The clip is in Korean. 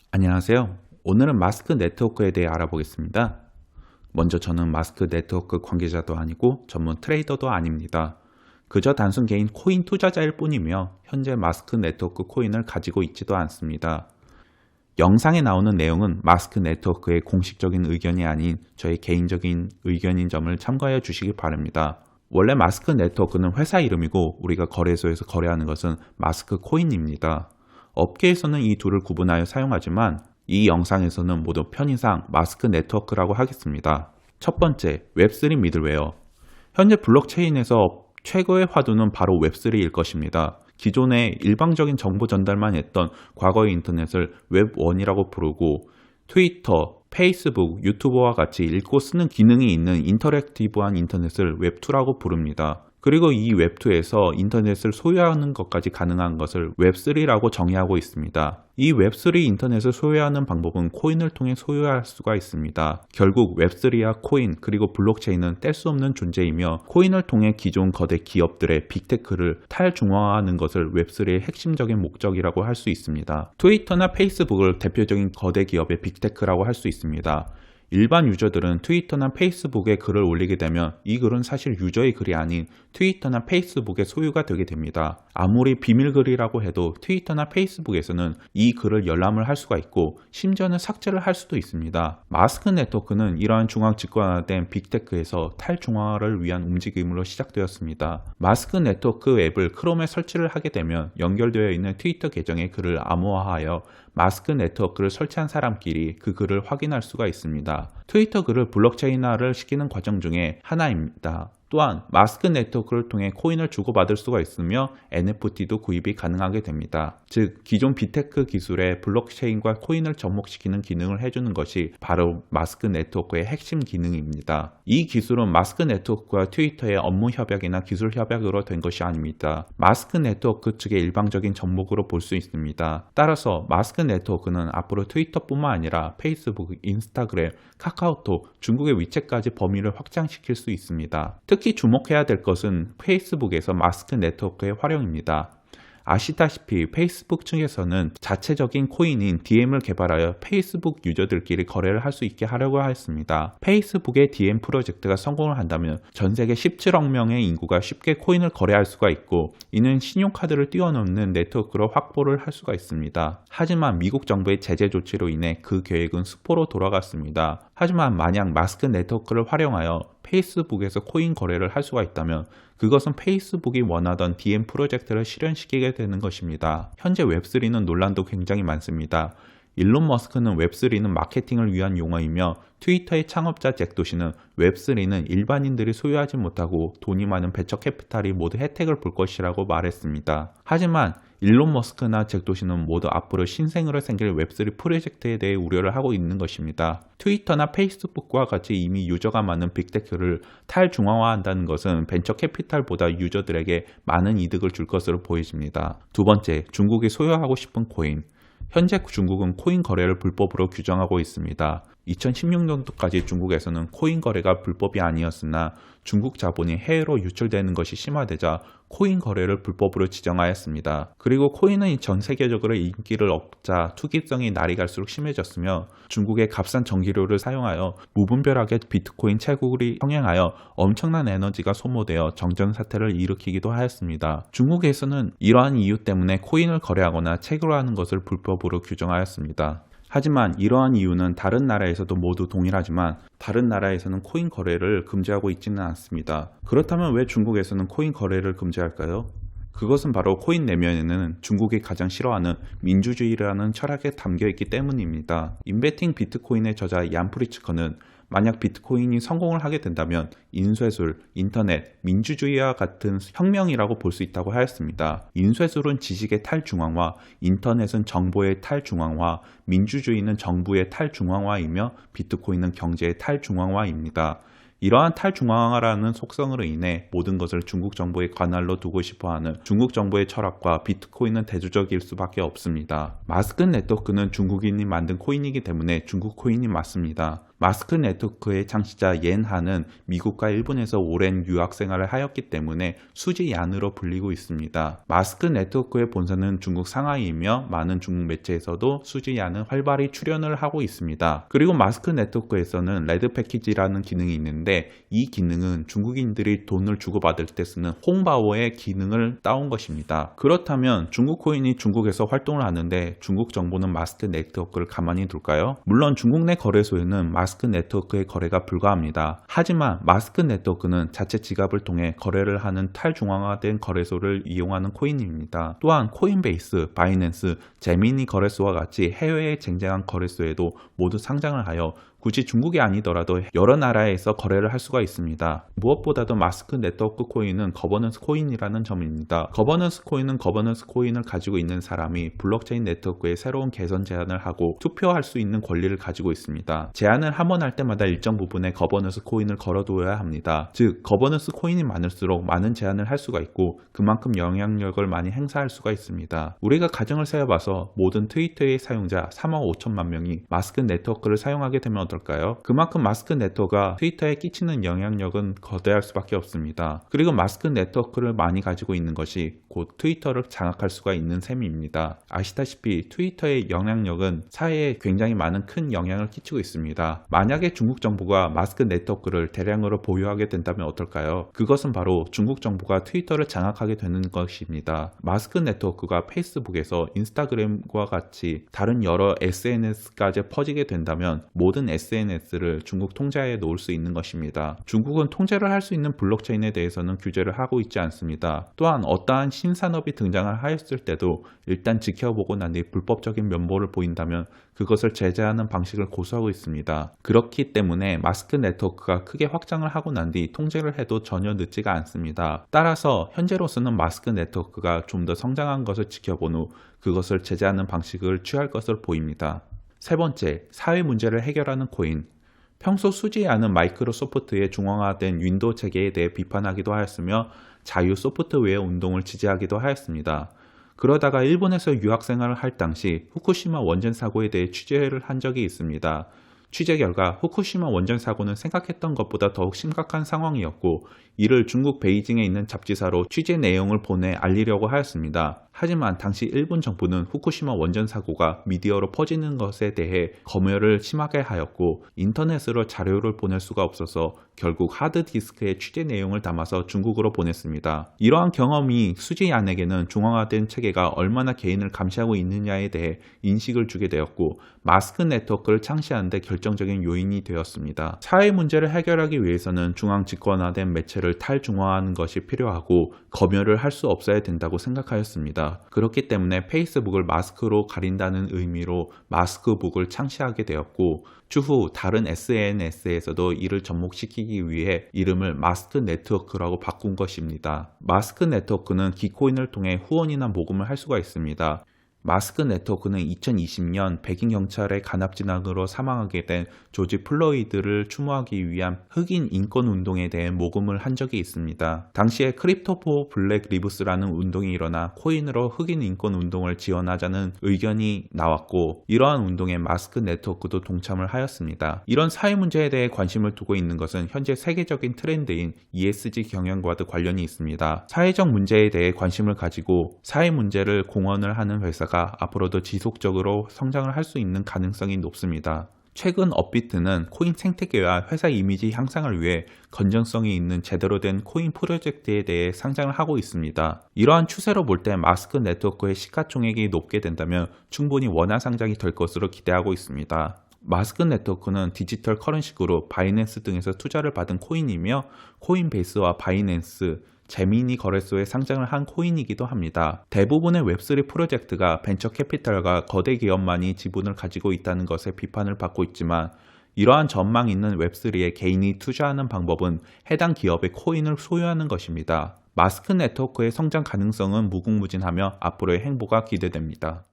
안녕하세요. 오늘은 마스크 네트워크에 대해 알아보겠습니다. 먼저 저는 마스크 네트워크 관계자도 아니고 전문 트레이더도 아닙니다. 그저 단순 개인 코인 투자자일 뿐이며 현재 마스크 네트워크 코인을 가지고 있지도 않습니다. 영상에 나오는 내용은 마스크 네트워크의 공식적인 의견이 아닌 저의 개인적인 의견인 점을 참고하여 주시기 바랍니다. 원래 마스크 네트워크는 회사 이름이고 우리가 거래소에서 거래하는 것은 마스크 코인입니다. 업계에서는 이 둘을 구분하여 사용하지만 이 영상에서는 모두 편의상 마스크 네트워크라고 하겠습니다. 첫 번째, 웹3 미들웨어. 현재 블록체인에서 최고의 화두는 바로 웹3일 것입니다. 기존에 일방적인 정보 전달만 했던 과거의 인터넷을 웹1이라고 부르고 트위터, 페이스북, 유튜버와 같이 읽고 쓰는 기능이 있는 인터랙티브한 인터넷을 웹2라고 부릅니다. 그리고 이 웹2에서 인터넷을 소유하는 것까지 가능한 것을 웹3라고 정의하고 있습니다. 이 웹3 인터넷을 소유하는 방법은 코인을 통해 소유할 수가 있습니다. 결국 웹3와 코인 그리고 블록체인은 뗄 수 없는 존재이며 코인을 통해 기존 거대 기업들의 빅테크를 탈중앙화하는 것을 웹3의 핵심적인 목적이라고 할 수 있습니다. 트위터나 페이스북을 대표적인 거대 기업의 빅테크라고 할 수 있습니다. 일반 유저들은 트위터나 페이스북에 글을 올리게 되면 이 글은 사실 유저의 글이 아닌 트위터나 페이스북의 소유가 되게 됩니다. 아무리 비밀글이라고 해도 트위터나 페이스북에서는 이 글을 열람을 할 수가 있고 심지어는 삭제를 할 수도 있습니다. 마스크 네트워크는 이러한 중앙 집권화된 빅테크에서 탈중앙화를 위한 움직임으로 시작되었습니다. 마스크 네트워크 앱을 크롬에 설치를 하게 되면 연결되어 있는 트위터 계정의 글을 암호화하여 마스크 네트워크를 설치한 사람끼리 그 글을 확인할 수가 있습니다. 트위터 글을 블록체인화를 시키는 과정 중에 하나입니다. 또한 마스크 네트워크를 통해 코인을 주고받을 수가 있으며 NFT도 구입이 가능하게 됩니다. 즉 기존 빅테크 기술의 블록체인과 코인을 접목시키는 기능을 해주는 것이 바로 마스크 네트워크의 핵심 기능입니다. 이 기술은 마스크 네트워크와 트위터의 업무 협약이나 기술 협약으로 된 것이 아닙니다. 마스크 네트워크 측의 일방적인 접목으로 볼 수 있습니다. 따라서 마스크 네트워크는 앞으로 트위터뿐만 아니라 페이스북, 인스타그램, 카카오톡, 중국의 위챗까지 범위를 확장시킬 수 있습니다. 특히 주목해야 될 것은 페이스북에서 마스크 네트워크의 활용입니다. 아시다시피 페이스북 측에서는 자체적인 코인인 DM을 개발하여 페이스북 유저들끼리 거래를 할 수 있게 하려고 했습니다. 페이스북의 DM 프로젝트가 성공을 한다면 전 세계 17억 명의 인구가 쉽게 코인을 거래할 수가 있고 이는 신용카드를 뛰어넘는 네트워크로 확보를 할 수가 있습니다. 하지만 미국 정부의 제재 조치로 인해 그 계획은 수포로 돌아갔습니다. 하지만 만약 마스크 네트워크를 활용하여 페이스북에서 코인 거래를 할 수가 있다면 그것은 페이스북이 원하던 DM 프로젝트를 실현시키게 되는 것입니다. 현재 웹3는 논란도 굉장히 많습니다. 일론 머스크는 웹3는 마케팅을 위한 용어이며 트위터의 창업자 잭 도시는 웹3는 일반인들이 소유하지 못하고 돈이 많은 베처 캐피탈이 모두 혜택을 볼 것이라고 말했습니다. 하지만 일론 머스크나 잭 도시는 모두 앞으로 신생으로 생길 웹3 프로젝트에 대해 우려를 하고 있는 것입니다. 트위터나 페이스북과 같이 이미 유저가 많은 빅테크를 탈중앙화한다는 것은 벤처 캐피탈보다 유저들에게 많은 이득을 줄 것으로 보여집니다. 두 번째, 중국이 소유하고 싶은 코인. 현재 중국은 코인 거래를 불법으로 규정하고 있습니다. 2016년도까지 중국에서는 코인 거래가 불법이 아니었으나 중국 자본이 해외로 유출되는 것이 심화되자 코인 거래를 불법으로 지정하였습니다. 그리고 코인은 전 세계적으로 인기를 얻자 투기성이 날이 갈수록 심해졌으며 중국의 값싼 전기료를 사용하여 무분별하게 비트코인 채굴이 성행하여 엄청난 에너지가 소모되어 정전사태를 일으키기도 하였습니다. 중국에서는 이러한 이유 때문에 코인을 거래하거나 채굴하는 것을 불법으로 규정하였습니다. 하지만 이러한 이유는 다른 나라에서도 모두 동일하지만 다른 나라에서는 코인 거래를 금지하고 있지는 않습니다. 그렇다면 왜 중국에서는 코인 거래를 금지할까요? 그것은 바로 코인 내면에는 중국이 가장 싫어하는 민주주의라는 철학에 담겨 있기 때문입니다. 인베팅 비트코인의 저자 얀 프리츠커는 만약 비트코인이 성공을 하게 된다면 인쇄술, 인터넷, 민주주의와 같은 혁명이라고 볼 수 있다고 하였습니다. 인쇄술은 지식의 탈중앙화, 인터넷은 정보의 탈중앙화, 민주주의는 정부의 탈중앙화이며 비트코인은 경제의 탈중앙화입니다. 이러한 탈중앙화라는 속성으로 인해 모든 것을 중국 정부의 관할로 두고 싶어하는 중국 정부의 철학과 비트코인은 대조적일 수밖에 없습니다. 마스크 네트워크는 중국인이 만든 코인이기 때문에 중국 코인이 맞습니다. 마스크 네트워크의 창시자 옌하는 미국과 일본에서 오랜 유학 생활을 하였기 때문에 수지얀으로 불리고 있습니다. 마스크 네트워크의 본사는 중국 상하이이며 많은 중국 매체에서도 수지얀은 활발히 출연을 하고 있습니다. 그리고 마스크 네트워크에서는 레드 패키지라는 기능이 있는데 이 기능은 중국인들이 돈을 주고받을 때 쓰는 홍바오의 기능을 따온 것입니다. 그렇다면 중국 코인이 중국에서 활동을 하는데 중국 정부는 마스크 네트워크를 가만히 둘까요? 물론 중국 내 거래소에는 마스크 네트워크의 거래가 불가합니다. 하지만 마스크 네트워크는 자체 지갑을 통해 거래를 하는 탈중앙화된 거래소를 이용하는 코인입니다. 또한 코인베이스, 바이낸스, 제미니 거래소와 같이 해외의 쟁쟁한 거래소에도 모두 상장을 하여 굳이 중국이 아니더라도 여러 나라에서 거래를 할 수가 있습니다. 무엇보다도 마스크 네트워크 코인은 거버넌스 코인이라는 점입니다. 거버넌스 코인은 거버넌스 코인을 가지고 있는 사람이 블록체인 네트워크에 새로운 개선 제안을 하고 투표할 수 있는 권리를 가지고 있습니다. 제안을 한 번 할 때마다 일정 부분의 거버넌스 코인을 걸어두어야 합니다. 즉 거버넌스 코인이 많을수록 많은 제안을 할 수가 있고 그만큼 영향력을 많이 행사할 수가 있습니다. 우리가 가정을 세워봐서 모든 트위터의 사용자 3억 5천만 명이 마스크 네트워크를 사용하게 되면 어떨까요? 그만큼 마스크 네트워크가 트위터에 끼치는 영향력은 거대할 수밖에 없습니다. 그리고 마스크 네트워크를 많이 가지고 있는 것이 곧 트위터를 장악할 수가 있는 셈입니다. 아시다시피 트위터의 영향력은 사회에 굉장히 많은 큰 영향을 끼치고 있습니다. 만약에 중국 정부가 마스크 네트워크를 대량으로 보유하게 된다면 어떨까요? 그것은 바로 중국 정부가 트위터를 장악하게 되는 것입니다. 마스크 네트워크가 페이스북에서 인스타그램과 같이 다른 여러 SNS까지 퍼지게 된다면 모든 SNS를 중국 통제하에 놓을 수 있는 것입니다. 중국은 통제를 할 수 있는 블록체인에 대해서는 규제를 하고 있지 않습니다. 또한 어떠한 신산업이 등장을 하였을 때도 일단 지켜보고 난 뒤 불법적인 면모를 보인다면 그것을 제재하는 방식을 고수하고 있습니다. 그렇기 때문에 마스크 네트워크가 크게 확장을 하고 난 뒤 통제를 해도 전혀 늦지가 않습니다. 따라서 현재로서는 마스크 네트워크가 좀 더 성장한 것을 지켜본 후 그것을 제재하는 방식을 취할 것으로 보입니다. 세 번째, 사회 문제를 해결하는 코인. 평소 수지 않은 마이크로소프트의 중앙화된 윈도우 체계에 대해 비판하기도 하였으며 자유 소프트웨어 운동을 지지하기도 하였습니다. 그러다가 일본에서 유학생활을 할 당시 후쿠시마 원전 사고에 대해 취재를 한 적이 있습니다. 취재 결과 후쿠시마 원전 사고는 생각했던 것보다 더욱 심각한 상황이었고 이를 중국 베이징에 있는 잡지사로 취재 내용을 보내 알리려고 하였습니다. 하지만 당시 일본 정부는 후쿠시마 원전 사고가 미디어로 퍼지는 것에 대해 검열을 심하게 하였고 인터넷으로 자료를 보낼 수가 없어서 결국 하드디스크에 취재 내용을 담아서 중국으로 보냈습니다. 이러한 경험이 수지얀에게는 중앙화된 체계가 얼마나 개인을 감시하고 있느냐에 대해 인식을 주게 되었고 마스크 네트워크를 창시하는 데 결정적인 요인이 되었습니다. 사회 문제를 해결하기 위해서는 중앙 집권화된 매체를 탈중화하는 것이 필요하고 검열을 할 수 없어야 된다고 생각하였습니다. 그렇기 때문에 페이스북을 마스크로 가린다는 의미로 마스크북을 창시하게 되었고 추후 다른 SNS에서도 이를 접목시키기 위해 이름을 마스크 네트워크라고 바꾼 것입니다. 마스크 네트워크는 기코인을 통해 후원이나 모금을 할 수가 있습니다. 마스크 네트워크는 2020년 백인 경찰의 간압진압으로 사망하게 된 조지 플로이드를 추모하기 위한 흑인 인권 운동에 대해 모금을 한 적이 있습니다. 당시에 크립토 포 블랙 리브스라는 운동이 일어나 코인으로 흑인 인권 운동을 지원하자는 의견이 나왔고 이러한 운동에 마스크 네트워크도 동참을 하였습니다. 이런 사회 문제에 대해 관심을 두고 있는 것은 현재 세계적인 트렌드인 ESG 경영과도 관련이 있습니다. 사회적 문제에 대해 관심을 가지고 사회 문제를 공헌을 하는 회사가 앞으로도 지속적으로 성장을 할 수 있는 가능성이 높습니다. 최근 업비트는 코인 생태계와 회사 이미지 향상을 위해 건전성이 있는 제대로 된 코인 프로젝트에 대해 상장을 하고 있습니다. 이러한 추세로 볼 때 마스크 네트워크의 시가총액이 높게 된다면 충분히 원화 상장이 될 것으로 기대하고 있습니다. 마스크 네트워크는 디지털 커런시 그룹 바이낸스 등에서 투자를 받은 코인이며 코인베이스와 바이낸스, 제미니 거래소에 상장을 한 코인이기도 합니다. 대부분의 웹3 프로젝트가 벤처 캐피탈과 거대 기업만이 지분을 가지고 있다는 것에 비판을 받고 있지만 이러한 전망 있는 웹3에 개인이 투자하는 방법은 해당 기업의 코인을 소유하는 것입니다. 마스크 네트워크의 성장 가능성은 무궁무진하며 앞으로의 행보가 기대됩니다.